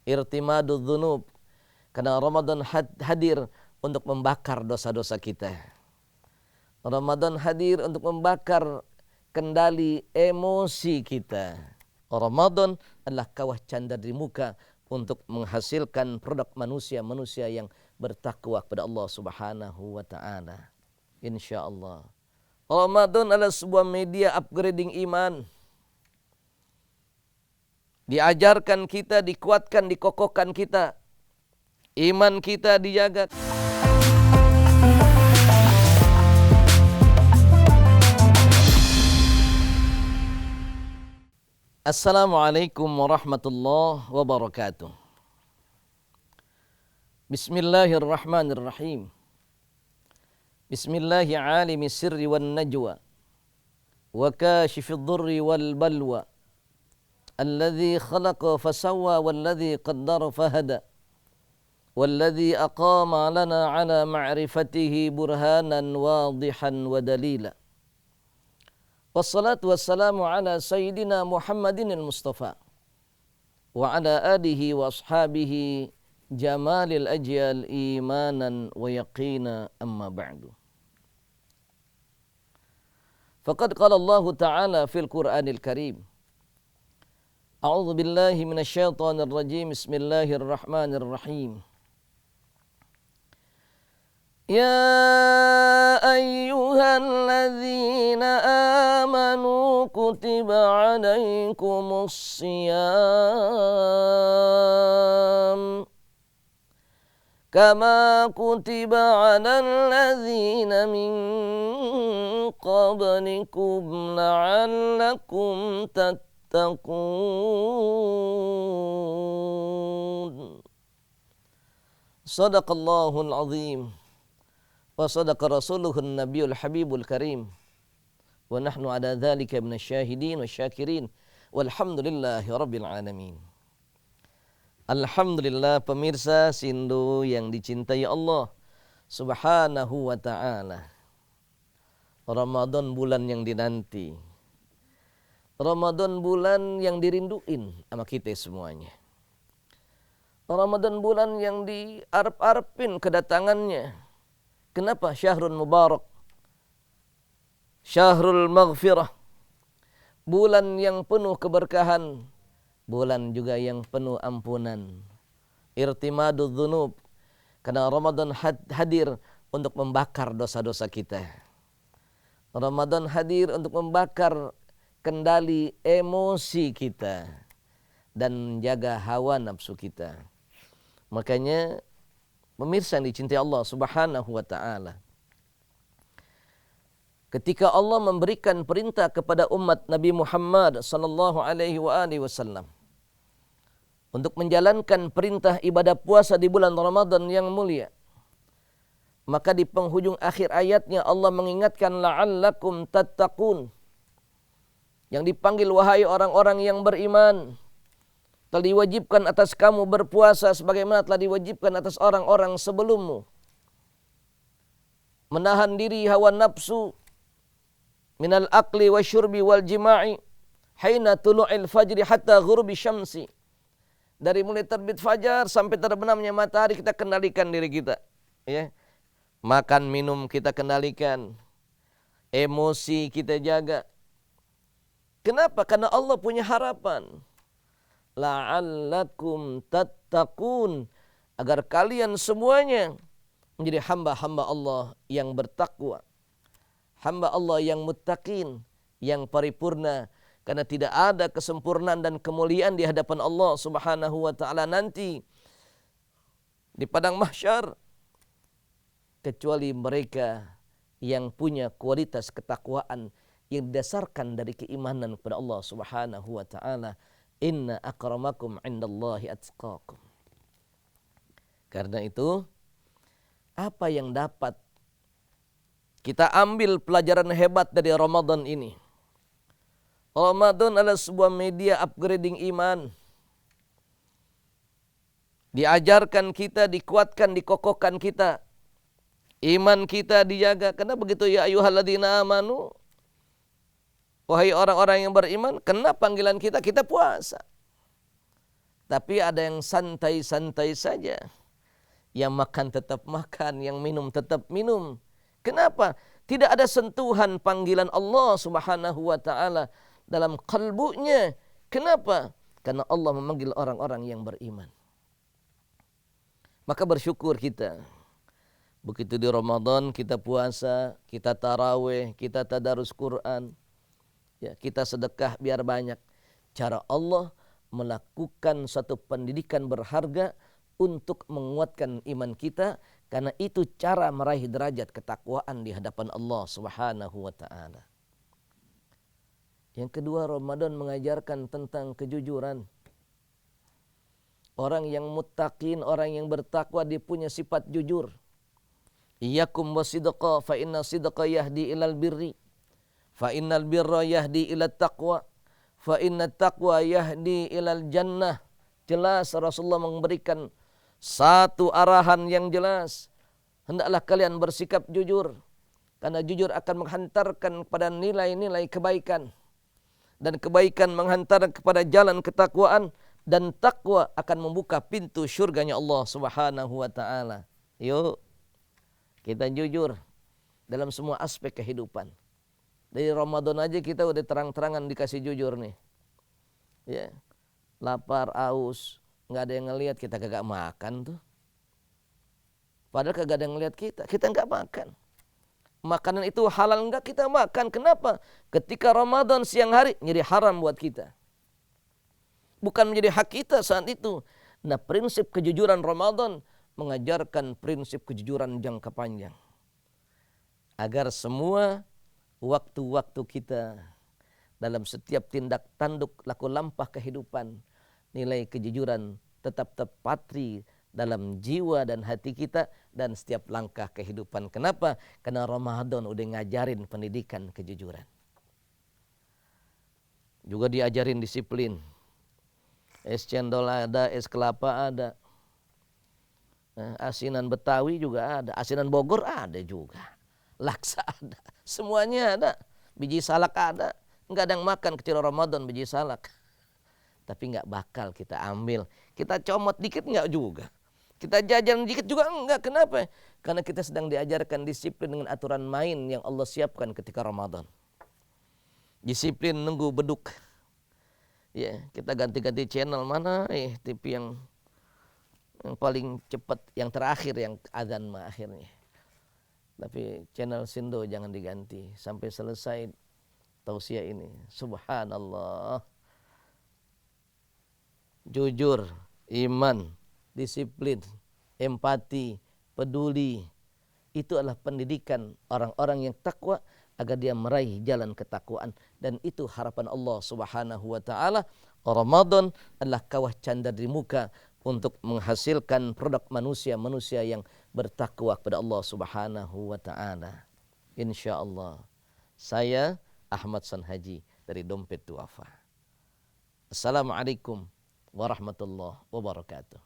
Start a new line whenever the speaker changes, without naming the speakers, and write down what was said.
irtimadudz dzunub. Karena Ramadan hadir untuk membakar dosa-dosa kita. Ramadan hadir untuk membakar kendali emosi kita. Ramadan adalah kawah candar di muka untuk menghasilkan produk manusia-manusia yang bertakwa kepada Allah Subhanahu wa taala. Insyaallah. Ramadan adalah sebuah media upgrading iman. Diajarkan kita, dikuatkan, dikokohkan kita. Iman kita dijaga. Assalamualaikum warahmatullahi wabarakatuh. Bismillahirrahmanirrahim. Bismillahi alimi sirri wan najwa wa kashifid dhurri wal balwa. Alladhi khalaqa fasawwa walladhi qaddara fahada. والذي أقام لنا على معرفته برهانا واضحا ودليلا والصلاة والسلام على سيدنا محمد المصطفى وعلى آله وأصحابه جمال الأجيال إيمانا ويقينا أما بعد فقد قال الله تعالى في القرآن الكريم أعوذ بالله من الشيطان الرجيم بسم الله الرحمن الرحيم يا أيها الذين آمنوا كتب عليكم الصيام كما كتب على الذين من قبلكم لعلكم تتقون صدق الله العظيم وصدق رسوله النبي الحبيب الكريم ونحن على ذلك من الشاهدين والشاكرين والحمد لله رب العالمين. Alhamdulillah pemirsa Sindu yang dicintai Allah Subhanahu wa ta'ala. Ramadan bulan yang dinanti. Ramadan bulan yang dirinduin sama kita semuanya. Ramadan bulan yang diarep-arepin kedatangannya. Kenapa? Syahrul Mubarak, Syahrul Maghfirah, bulan yang penuh keberkahan, bulan juga yang penuh ampunan. Irtimadudz dzunub, karena Ramadan hadir untuk membakar dosa-dosa kita. Ramadan hadir untuk membakar kendali emosi kita dan menjaga hawa nafsu kita. Makanya pemirsa yang dicintai Allah Subhanahu wa ta'ala, ketika Allah memberikan perintah kepada umat Nabi Muhammad sallallahu alaihi wasallam untuk menjalankan perintah ibadah puasa di bulan Ramadan yang mulia, maka di penghujung akhir ayatnya Allah mengingatkan la'allakum tattaqun, yang dipanggil wahai orang-orang yang beriman, telah diwajibkan atas kamu berpuasa sebagaimana telah diwajibkan atas orang-orang sebelummu. Menahan diri hawa nafsu minal akli wa syurbi wal jima'i haina tulu'il fajri hatta ghurubi syamsi. Dari mulai terbit fajar sampai terbenamnya matahari kita kendalikan diri kita, ya. Makan minum kita kendalikan. Emosi kita jaga. Kenapa? Karena Allah punya harapan. La'allakum tattaqun, agar kalian semuanya menjadi hamba-hamba Allah yang bertakwa, hamba Allah yang muttaqin, yang paripurna, karena tidak ada kesempurnaan dan kemuliaan di hadapan Allah Subhanahu wa ta'ala nanti di padang mahsyar kecuali mereka yang punya kualitas ketakwaan yang didasarkan dari keimanan kepada Allah Subhanahu wa ta'ala. Inna akramakum indallahi atqakum. Karena itu, apa yang dapat kita ambil pelajaran hebat dari Ramadan ini? Ramadan adalah sebuah media upgrading iman. Diajarkan kita, dikuatkan, dikokohkan kita. Iman kita dijaga. Karena begitu, ya ayyuhalladzina amanu, wahai orang-orang yang beriman, kena panggilan kita, kita puasa. Tapi ada yang santai-santai saja. Yang makan tetap makan, yang minum tetap minum. Kenapa? Tidak ada sentuhan panggilan Allah Subhanahu wa taala dalam kalbunya. Kenapa? Karena Allah memanggil orang-orang yang beriman. Maka bersyukur kita. Begitu di Ramadan kita puasa, kita tarawih, kita tadarus Quran. Ya, kita sedekah biar banyak. Cara Allah melakukan satu pendidikan berharga untuk menguatkan iman kita, karena itu cara meraih derajat ketakwaan di hadapan Allah Subhanahu wa taala. Yang kedua, Ramadan mengajarkan tentang kejujuran. Orang yang muttaqin, orang yang bertakwa, dia punya sifat jujur. Iyyakum wasidqa fa inna sidqa yahdi ilal birri fa innal birra yahdi ilat taqwa fa inna taqwa yahdi ilal jannah. Jelas Rasulullah memberikan satu arahan yang jelas. Hendaklah kalian bersikap jujur, karena jujur akan menghantarkan kepada nilai-nilai kebaikan, dan kebaikan menghantarkan kepada jalan ketakwaan, dan takwa akan membuka pintu syurganya Allah Subhanahu wa taala. Yuk kita jujur dalam semua aspek kehidupan. Dari Ramadan aja kita udah terang-terangan dikasih jujur nih. Ya. Lapar, aus, nggak ada yang ngelihat, kita kagak makan tuh. Padahal kagak ada yang ngelihat kita nggak makan. Makanan itu halal enggak, kita makan. Kenapa? Ketika Ramadan siang hari jadi haram buat kita. Bukan menjadi hak kita saat itu. Nah, prinsip kejujuran Ramadan mengajarkan prinsip kejujuran jangka panjang. Agar semua waktu-waktu kita dalam setiap tindak tanduk laku lampah kehidupan, nilai kejujuran tetap terpatri dalam jiwa dan hati kita dan setiap langkah kehidupan. Kenapa? Karena Ramadan udah ngajarin pendidikan kejujuran. Juga diajarin disiplin. Es cendol ada, es kelapa ada. Asinan Betawi juga ada, asinan Bogor ada juga. Laksa ada, semuanya ada. Biji salak ada. Enggak ada yang makan kecil Ramadan biji salak. Tapi enggak bakal kita ambil. Kita comot dikit enggak juga. Kita jajan dikit juga enggak. Kenapa? Karena kita sedang diajarkan disiplin dengan aturan main yang Allah siapkan ketika Ramadan. Disiplin nunggu beduk. Ya, kita ganti-ganti channel mana TV yang paling cepat, yang terakhir, yang azan mah akhirnya. Tapi channel Sindo jangan diganti sampai selesai tausiah ini. Subhanallah. Jujur, iman, disiplin, empati, peduli. Itu adalah pendidikan orang-orang yang takwa agar dia meraih jalan ketakwaan. Dan itu harapan Allah Subhanahu wa taala. Ramadan adalah kawah candar di muka untuk menghasilkan produk manusia-manusia yang bertakwa kepada Allah Subhanahu wa taala. Insyaallah. Saya Ahmad Sanhaji dari Dompet Duafa. Assalamualaikum warahmatullahi wabarakatuh.